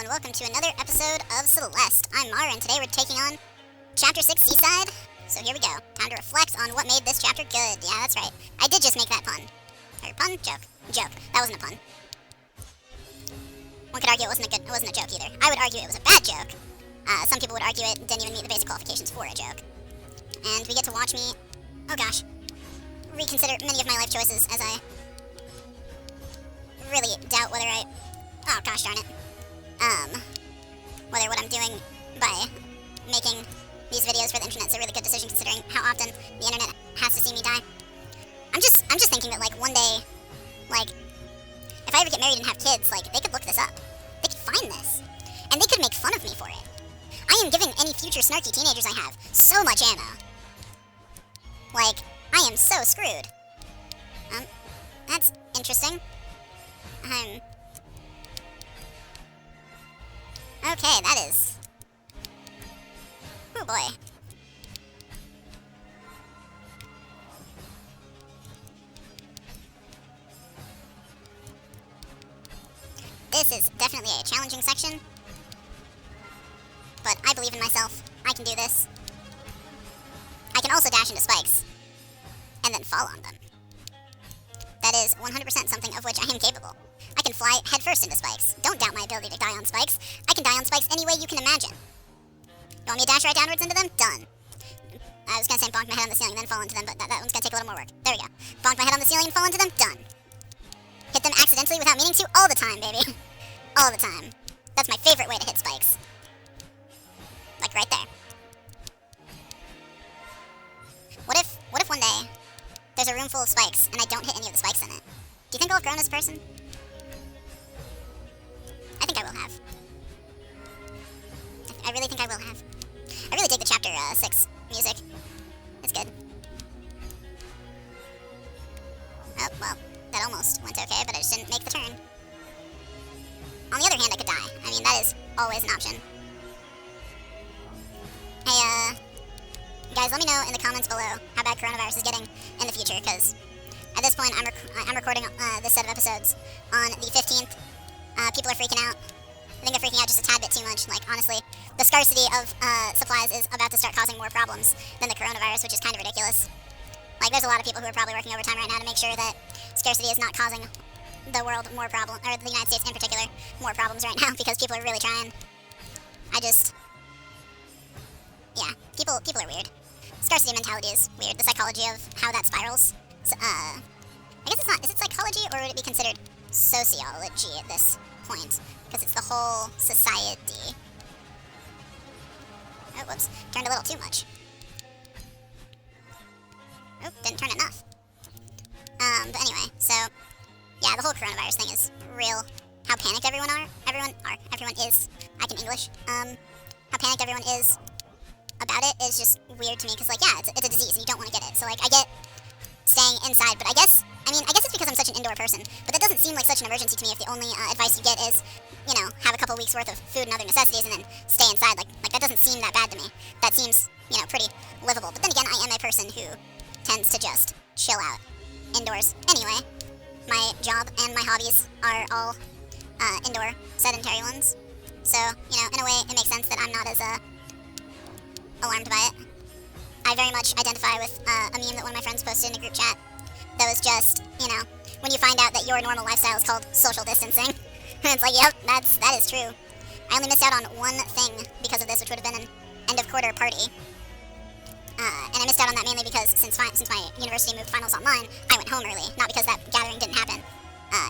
and welcome to another episode of Celeste. I'm Mara, and today we're taking on Chapter 6 Seaside. So here we go. Time to reflect on what made this chapter good. Yeah, that's right. I did just make that pun. Or pun? Joke. Joke. That wasn't a pun. One could argue it wasn't a joke either. I would argue it was a bad joke. Some people would argue it didn't even meet the basic qualifications for a joke. And we get to watch me, oh gosh, reconsider many of my life choices as I really doubt whether oh gosh darn it, whether what I'm doing by making these videos for the internet is a really good decision considering how often the internet has to see me die. I'm just thinking that, like, one day, like, if I ever get married and have kids, like, they could look this up. They could find this. And they could make fun of me for it. I am giving any future snarky teenagers I have so much ammo. Like, I am so screwed. That's interesting. Okay, that is... oh boy. This is definitely a challenging section. But I believe in myself. I can do this. I can also dash into spikes. And then fall on them. That is 100% something of which I am capable. I can fly headfirst into spikes. Don't doubt my ability to die on spikes. I can die on spikes any way you can imagine. You want me to dash right downwards into them? Done. I was gonna say bonk my head on the ceiling and then fall into them, but that one's gonna take a little more work. There we go. Bonk my head on the ceiling and fall into them? Done. Hit them accidentally without meaning to? All the time, baby. All the time. That's my favorite way to hit spikes. Like right there. What if one day there's a room full of spikes and I don't hit any of the spikes in it? Do you think I'll have grown as a person? I think I will have. I really think I will have. I really dig the Chapter 6 music. It's good. Oh, well, that almost went okay, but I just didn't make the turn. On the other hand, I could die. I mean, that is always an option. Hey, guys, let me know in the comments below how bad coronavirus is getting in the future, because at this point, I'm recording this set of episodes on the 15th. People are freaking out. I think they're freaking out just a tad bit too much. Like, honestly, the scarcity of supplies is about to start causing more problems than the coronavirus, which is kind of ridiculous. Like, there's a lot of people who are probably working overtime right now to make sure that scarcity is not causing the world more problems, or the United States in particular, more problems right now, because people are really trying. Yeah, people are weird. Scarcity mentality is weird. The psychology of how that spirals. So, I guess it's not. Is it psychology, or would it be considered sociology at this point? Because it's the whole society. Oh, whoops. Turned a little too much. Oh, didn't turn enough. But anyway, so, yeah, the whole coronavirus thing is real. How panicked everyone is. I can English. How panicked everyone is about it is just weird to me, because, like, yeah, it's a disease, and you don't want to get it. So, like, I get staying inside, but I guess it's because I'm such an indoor person. But that doesn't seem like such an emergency to me if the only advice you get is, you know, have a couple weeks worth of food and other necessities and then stay inside. Like that doesn't seem that bad to me. That seems, you know, pretty livable. But then again, I am a person who tends to just chill out indoors. Anyway, my job and my hobbies are all indoor, sedentary ones. So, you know, in a way, it makes sense that I'm not as alarmed by it. I very much identify with a meme that one of my friends posted in a group chat that was just, you know, when you find out that your normal lifestyle is called social distancing. And it's like, yep, that is true. I only missed out on one thing because of this, which would have been an end-of-quarter party. And I missed out on that mainly because since my university moved finals online, I went home early. Not because that gathering didn't happen.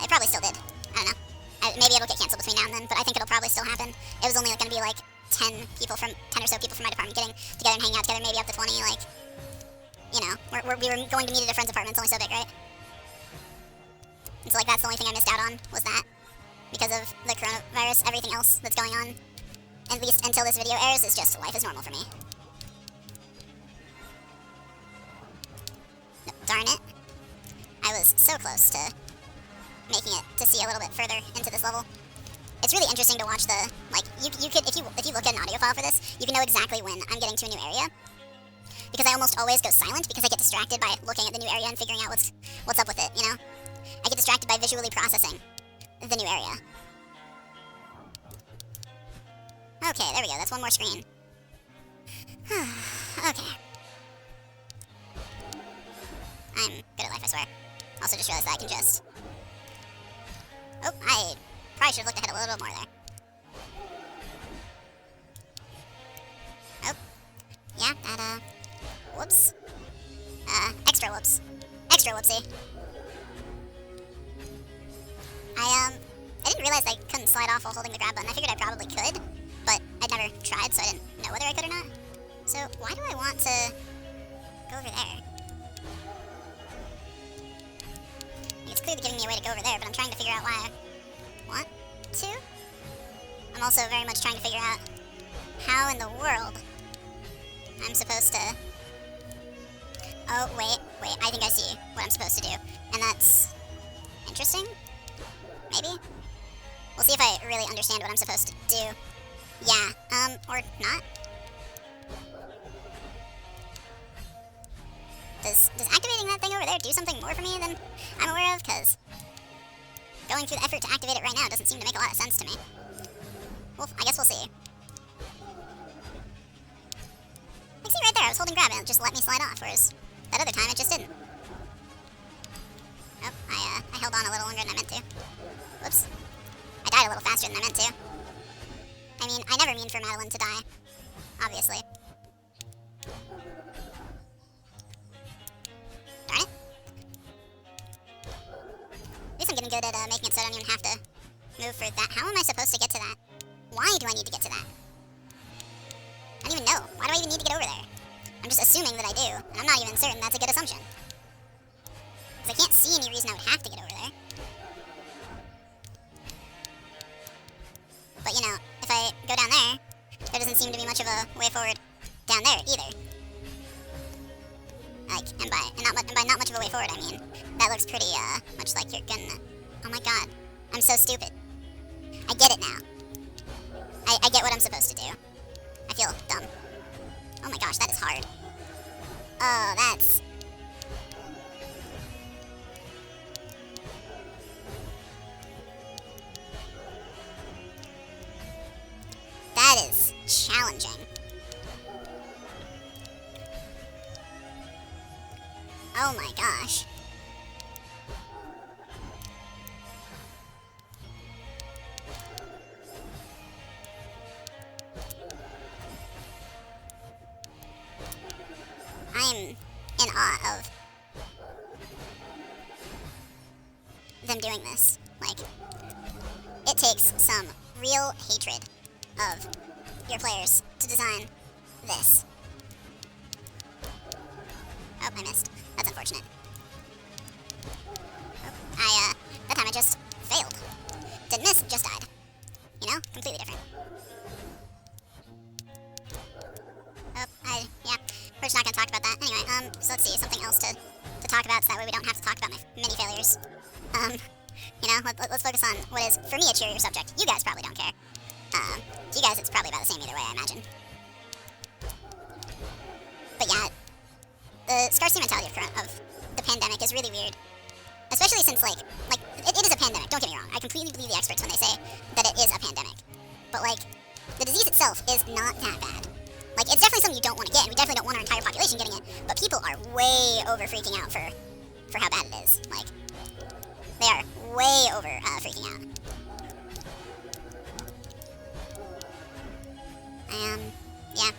It probably still did. I don't know. Maybe it'll get canceled between now and then, but I think it'll probably still happen. It was only going to be like 10 or so people from my department getting together and hanging out together, maybe up to 20, like, you know, we were going to meet at a friend's apartment. It's only so big, right? And so, like, that's the only thing I missed out on, was that. Because of the coronavirus, everything else that's going on, at least until this video airs, is just life is normal for me. No, darn it. I was so close to making it to see a little bit further into this level. It's really interesting to watch the, like, you could, if you look at an audio file for this, you can know exactly when I'm getting to a new area. Because I almost always go silent, because I get distracted by looking at the new area and figuring out what's up with it, you know? I get distracted by visually processing the new area. Okay, there we go. That's one more screen. Okay. I'm good at life, I swear. Also just realized that I can just... Oh, I probably should have looked ahead a little bit more there. Oh. Yeah, that, whoops. Extra whoops. Extra whoopsie. I didn't realize I couldn't slide off while holding the grab button. I figured I probably could, but I'd never tried, so I didn't know whether I could or not. So, why do I want to go over there? It's clearly giving me a way to go over there, but I'm trying to figure out why I want to. I'm also very much trying to figure out how in the world I'm supposed to... Oh, wait, I think I see what I'm supposed to do. And that's interesting? Maybe? We'll see if I really understand what I'm supposed to do. Yeah, or not. Does activating that thing over there do something more for me than I'm aware of? Because going through the effort to activate it right now doesn't seem to make a lot of sense to me. Well, I guess we'll see. Like, see right there, I was holding grab and it just let me slide off, whereas that other time it just didn't. Oh, I held on a little longer than I meant to. Whoops. I died a little faster than I meant to. I mean, I never mean for Madeline to die. Obviously. Darn it. At least I'm getting good at making it so I don't even have to move for that. How am I supposed to get to that? Why do I need to get to that? I don't even know. Why do I even need to get over there? I'm just assuming that I do, and I'm not even certain that's a good assumption. Because I can't see any reason I would have to get over there. But, you know, if I go down there, there doesn't seem to be much of a way forward down there, either. Like, and by not much of a way forward, I mean, that looks pretty, much like you're gonna... Oh my god, I'm so stupid. I get it now. I get what I'm supposed to do. I feel dumb. Oh my gosh, that is hard. Oh, that's... That is challenging. Oh my gosh. I'm in awe of them doing this. Like, it takes some real hatred of your players to design this. Oh, I missed. That's unfortunate. Oh, that time I just failed. Didn't miss, just died. You know? Completely different. Oh, yeah. We're just not gonna talk about that. Anyway, so let's see, something else to talk about so that way we don't have to talk about my mini failures. You know, let's focus on what is, for me, a cheerier subject. You guys probably don't care. To you guys, it's probably about the same either way, I imagine. But yeah, the scarcity mentality of the pandemic is really weird. Especially since, like it is a pandemic, don't get me wrong. I completely believe the experts when they say that it is a pandemic. But, like, the disease itself is not that bad. Like, it's definitely something you don't want to get, and we definitely don't want our entire population getting it, but people are way over freaking out for how bad it is. Like, they are way over freaking out. Yeah.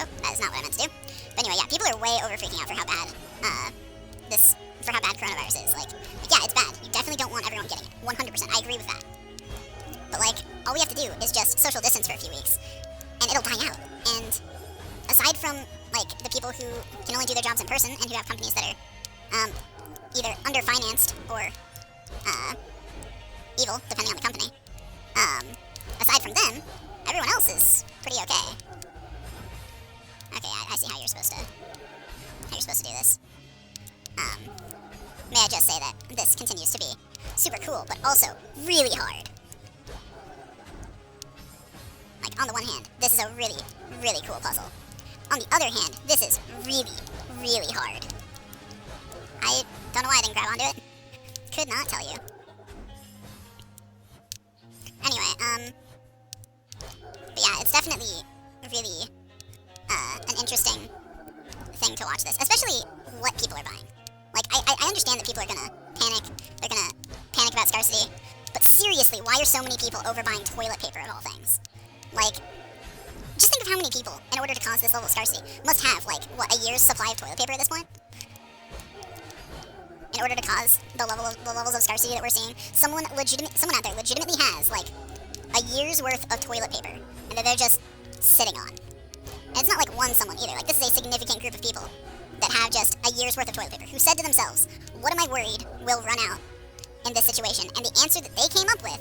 Oh, that is not what I meant to do. But anyway, yeah, people are way over freaking out for how bad, for how bad coronavirus is. Like, yeah, it's bad. You definitely don't want everyone getting it. 100%. I agree with that. But, like, all we have to do is just social distance for a few weeks, and it'll die out. And aside from, like, the people who can only do their jobs in person and who have companies that are, either underfinanced or, evil, depending on the company, aside from them, everyone else is pretty okay. Okay, I see how you're supposed to do this. May I just say that this continues to be super cool, but also really hard. Like, on the one hand, this is a really, really cool puzzle. On the other hand, this is really, really hard. I don't know why I didn't grab onto it. Could not tell you. Anyway, But yeah, it's definitely really an interesting thing to watch this, especially what people are buying. Like, I understand that people are gonna panic. They're gonna panic about scarcity. But seriously, why are so many people overbuying toilet paper of all things? Like, just think of how many people, in order to cause this level of scarcity, must have, like, what, a year's supply of toilet paper at this point? In order to cause the levels of scarcity that we're seeing, someone out there legitimately has, like, a year's worth of toilet paper, and that they're just sitting on. And it's not like one someone either. Like, this is a significant group of people that have just a year's worth of toilet paper, who said to themselves, what am I worried will run out in this situation? And the answer that they came up with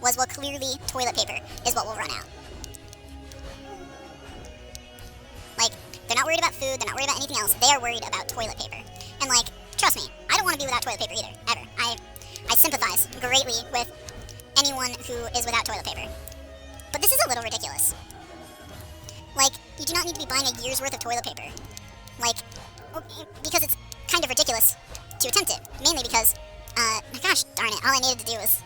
was, well, clearly toilet paper is what will run out. Like, they're not worried about food, they're not worried about anything else, they are worried about toilet paper. And, like, trust me, I don't want to be without toilet paper either, ever. I sympathize greatly with anyone who is without toilet paper. But this is a little ridiculous. Like, you do not need to be buying a year's worth of toilet paper. Like, because it's kind of ridiculous to attempt it. Mainly because, gosh darn it, all I needed to do was,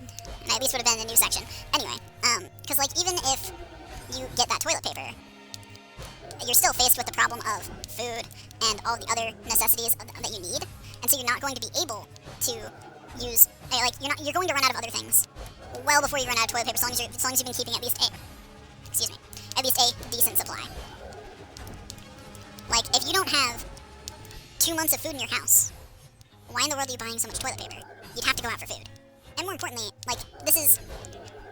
and I at least would have been in the news section. Anyway, because, like, even if you get that toilet paper, you're still faced with the problem of food and all the other necessities that you need. And so you're not going to be able to use, like, you're going to run out of other things well before you run out of toilet paper, as long as you've been keeping at least a decent supply. Like, if you don't have 2 months of food in your house, why in the world are you buying so much toilet paper? You'd have to go out for food. And more importantly, like, this is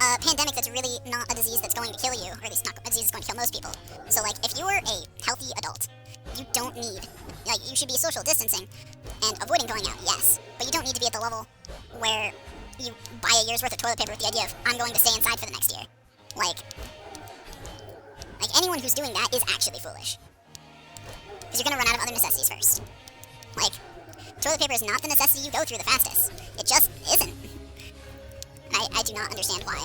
a pandemic that's really not a disease that's going to kill you, or at least not a disease that's going to kill most people. So, like, if you're a healthy adult, you don't need, like, you should be social distancing and avoiding going out, yes, but you don't need to be at the level where you buy a year's worth of toilet paper with the idea of, I'm going to stay inside for the next year. Like anyone who's doing that is actually foolish. Because you're going to run out of other necessities first. Like, toilet paper is not the necessity you go through the fastest. It just isn't. And I do not understand why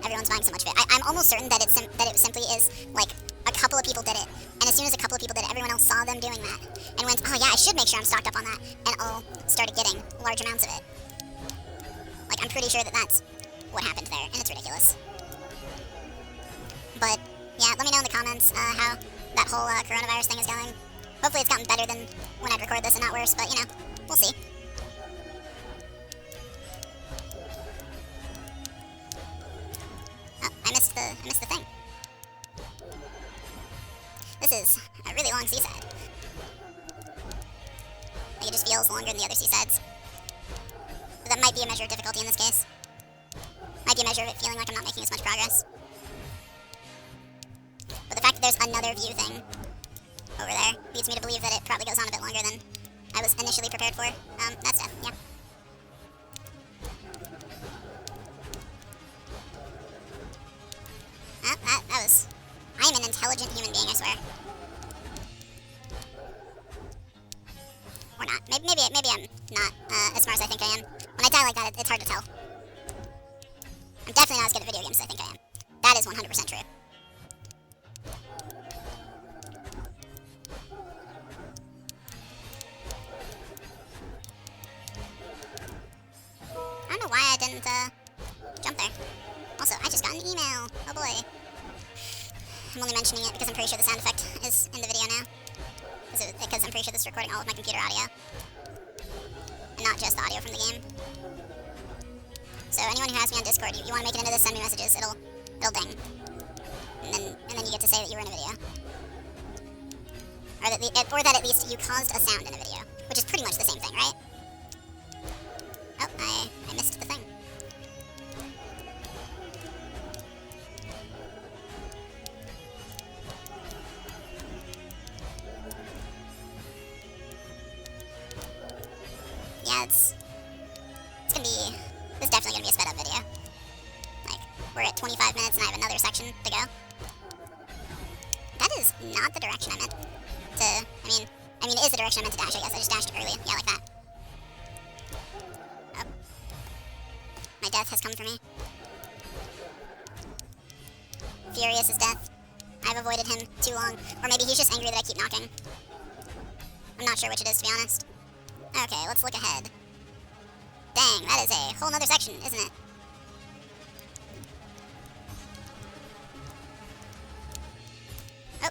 everyone's buying so much of it. I'm almost certain that it simply is, like, a couple of people did it, and as soon as a couple of people did it, everyone else saw them doing that, and went, oh yeah, I should make sure I'm stocked up on that, and all started getting large amounts of it. Like, I'm pretty sure that that's what happened there, and it's ridiculous. But, yeah, let me know in the comments how that whole coronavirus thing is going. Hopefully it's gotten better than when I'd record this and not worse, but, you know, we'll see. Oh, I missed the thing. This is a really long seaside. Like, it just feels longer than the other seasides. But that might be a measure of difficulty in this case. Might be a measure of it feeling like I'm not making as much progress. But the fact that there's another view thing over there leads me to believe that it probably goes on a bit longer than I was initially prepared for. That's death, yeah. That was... I am an intelligent human being, I swear. Or not. Maybe I'm not as smart as I think I am. When I die like that, it's hard to tell. I'm definitely not as good at video games as I think I am. That is 100% true. I don't know why I didn't jump there. Also, I just got an email. Oh boy. I'm only mentioning it because I'm pretty sure the sound effect is in the video now. Because I'm pretty sure this is recording all of my computer audio. And not just the audio from the game. So anyone who has me on Discord, you want to make it into this, send me messages. It'll ding. And then you get to say that you were in a video. Or that at least you caused a sound in a video. Which is pretty much the same thing, right? Oh, I missed the thing. Yeah, it's definitely gonna be a sped up video. Like, we're at 25 minutes and I have another section to go. That is not the direction I meant to, I mean, it is the direction I meant to dash, I guess. I just dashed early. Yeah, like that. Oh. My death has come for me. Furious as death. I've avoided him too long. Or maybe he's just angry that I keep knocking. I'm not sure which it is, to be honest. Okay, let's look ahead. Dang, that is a whole nother section, isn't it?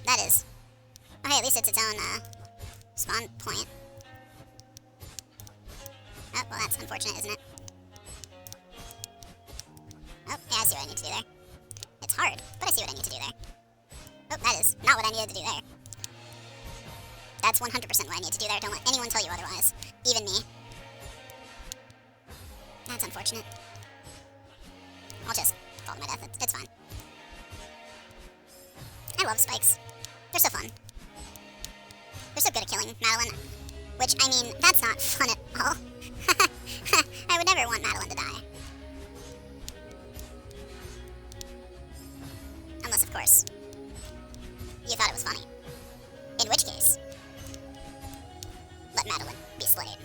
that is. Oh, hey, at least it's its own, spawn point. Oh, well, that's unfortunate, isn't it? Oh, yeah, I see what I need to do there. It's hard, but I see what I need to do there. Oh, that is not what I needed to do there. That's 100% what I need to do there. Don't let anyone tell you otherwise. Even me. That's unfortunate. I'll just fall to my death. It's fine. I love spikes. They're so fun. They're so good at killing Madeline. Which, I mean, that's not fun at all. I would never want Madeline to die. Unless, of course, you thought it was funny. In which case, let Madeline be slain.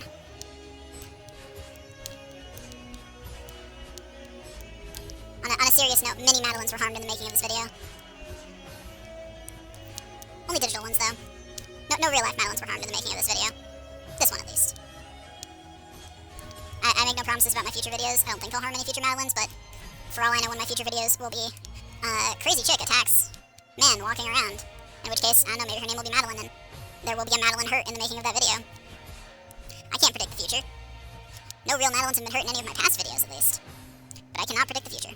On a serious note, many Madelines were harmed in the making of this video. Only digital ones, though. No real-life Madelines were harmed in the making of this video. This one, at least. I make no promises about my future videos. I don't think I'll harm any future Madelines, but for all I know, one of my future videos will be crazy chick attacks man walking around. In which case, I don't know, maybe her name will be Madeline, and there will be a Madeline hurt in the making of that video. I can't predict the future. No real Madelines have been hurt in any of my past videos, at least. But I cannot predict the future.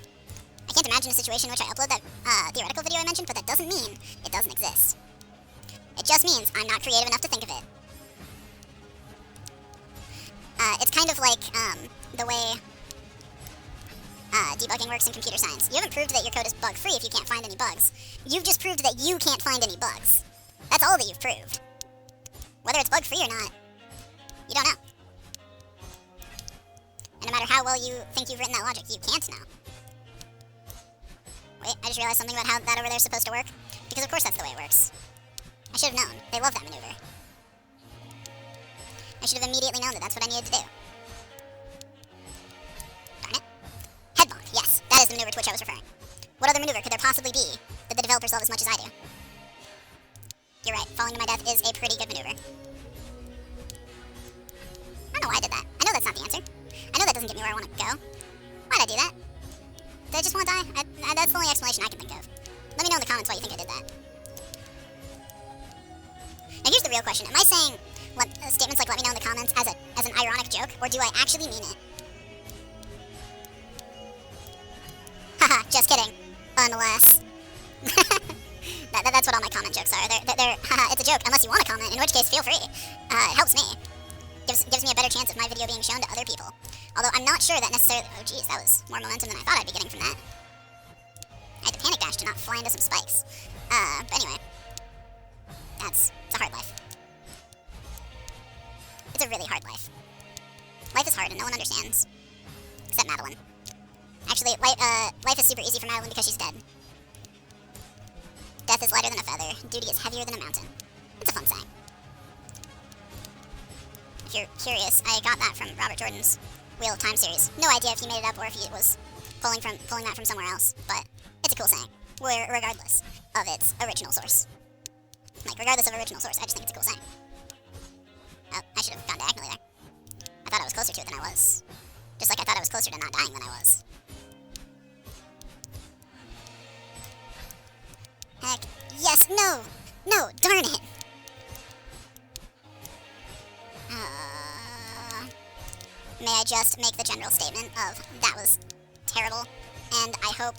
I can't imagine a situation in which I upload that theoretical video I mentioned, but that doesn't mean it doesn't exist. It just means I'm not creative enough to think of it. It's kind of like the way debugging works in computer science. You haven't proved that your code is bug-free if you can't find any bugs. You've just proved that you can't find any bugs. That's all that you've proved. Whether it's bug-free or not, you don't know. And no matter how well you think you've written that logic, you can't know. Wait, I just realized something about how that over there is supposed to work. Because of course that's the way it works. I should have known. They love that maneuver. I should have immediately known that that's what I needed to do. Darn it. Head bonk, yes. That is the maneuver to which I was referring. What other maneuver could there possibly be that the developers love as much as I do? You're right. Falling to my death is a pretty good maneuver. I don't know why I did that. I know that's not the answer. I know that doesn't get me where I want to go. Why'd I do that? Did I just want to die? That's the only explanation I can think of. Let me know in the comments why you think I did that. Now here's the real question. Am I saying statements like let me know in the comments as an ironic joke, or do I actually mean it? Haha, just kidding. Unless. That's what all my comment jokes are. They're haha, it's a joke, unless you want to comment, in which case feel free. It helps me. Gives me a better chance of my video being shown to other people. Although I'm not sure that necessarily... Oh geez, that was more momentum than I thought I'd be getting from that. I had to panic dash to not fly into some spikes. But anyway. It's a hard life. It's a really hard life. Life is hard and no one understands. Except Madeline. Actually, life is super easy for Madeline because she's dead. Death is lighter than a feather. Duty is heavier than a mountain. It's a fun saying. If you're curious, I got that from Robert Jordan's Wheel of Time series. No idea if he made it up or if he was pulling that from somewhere else, but it's a cool saying, regardless of its original source. Like, regardless of original source, I just think it's a cool saying. Oh, I should have gone diagonally there. I thought I was closer to it than I was. Just like I thought I was closer to not dying than I was. Heck, yes, no, darn it. May I just make the general statement of that was terrible, and I hope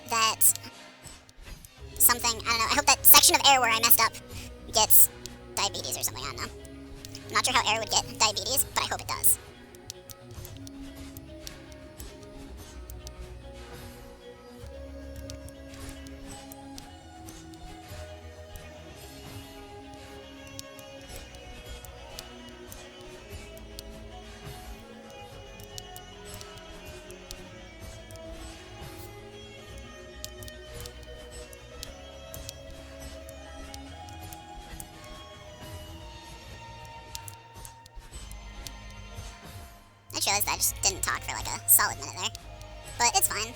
that something, I don't know, I hope that section of air where I messed up gets diabetes or something, I don't know. I'm not sure how air would get diabetes, but I hope it does. I realized I just didn't talk for like a solid minute there. But it's fine.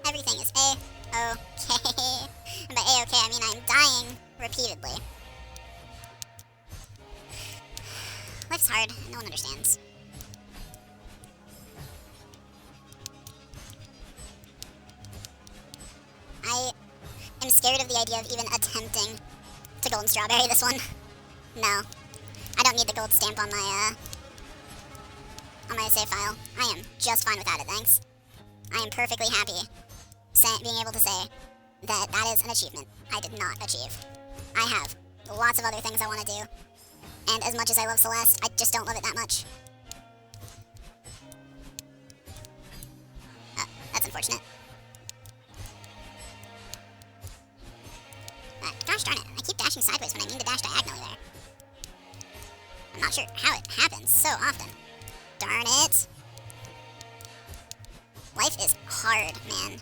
Everything is A-okay. And by A-okay, I mean I'm dying repeatedly. Life's hard. No one understands. I am scared of the idea of even attempting the golden strawberry, this one. No. I don't need the gold stamp on my save file. I am just fine without it, thanks. I am perfectly happy being able to say that that is an achievement I did not achieve. I have lots of other things I want to do, and as much as I love Celeste, I just don't love it that much. That's unfortunate. Gosh darn it, I keep dashing sideways when I mean to dash diagonally there. I'm not sure how it happens so often. Darn it. Life is hard, man.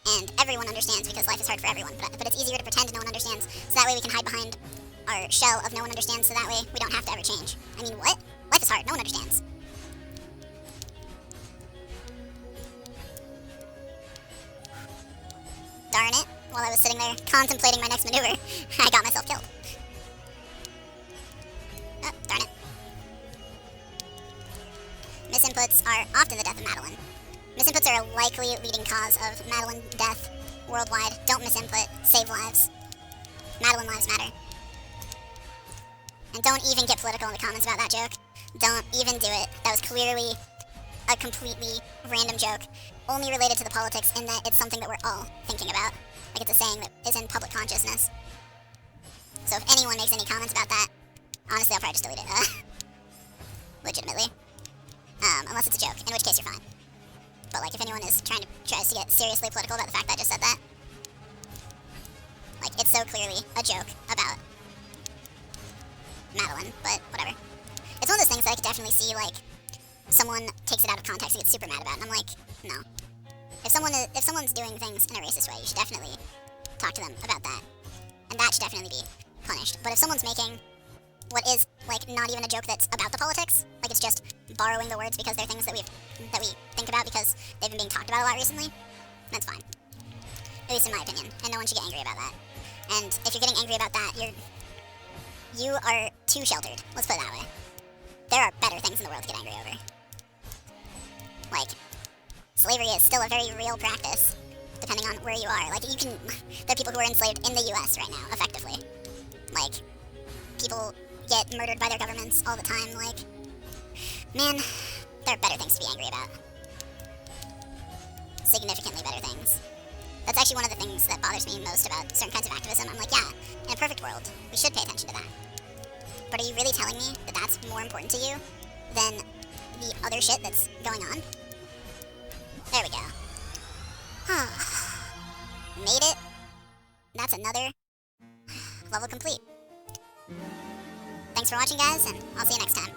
And everyone understands because life is hard for everyone, but it's easier to pretend no one understands, so that way we can hide behind our shell of no one understands, so that way we don't have to ever change. I mean, what? Life is hard, no one understands. Darn it, while I was sitting there contemplating my next maneuver, I got myself killed. Oh, darn it. Misinputs are often the death of Madeline. Misinputs are a likely leading cause of Madeline death worldwide. Don't misinput. Save lives. Madeline lives matter. And don't even get political in the comments about that joke. Don't even do it. That was clearly a completely random joke. Only related to the politics in that it's something that we're all thinking about. Like it's a saying that is in public consciousness. So if anyone makes any comments about that, honestly, I'll probably just delete it. Legitimately. Unless it's a joke, in which case you're fine. But like if anyone tries to get seriously political about the fact that I just said that, like it's so clearly a joke about Madeline, but whatever. It's one of those things that I could definitely see like someone takes it out of context and gets super mad about, and I'm like, no. If someone's doing things in a racist way, you should definitely talk to them about that, and that should definitely be punished. But if someone's making what is like not even a joke that's about the politics, like it's just borrowing the words because they're things that we think about because they've been being talked about a lot recently, that's fine. At least in my opinion, and no one should get angry about that. And if you're getting angry about that, you are too sheltered. Let's put it that way. There are better things in the world to get angry over. Like, slavery is still a very real practice, depending on where you are. Like, there are people who are enslaved in the US right now, effectively. Like, people get murdered by their governments all the time. Like, man, there are better things to be angry about. Significantly better things. That's actually one of the things that bothers me most about certain kinds of activism. I'm like, yeah, in a perfect world, we should pay attention to that. But are you really telling me that that's more important to you than the other shit that's going on? There we go. Made it. That's another level complete. Thanks for watching, guys, and I'll see you next time.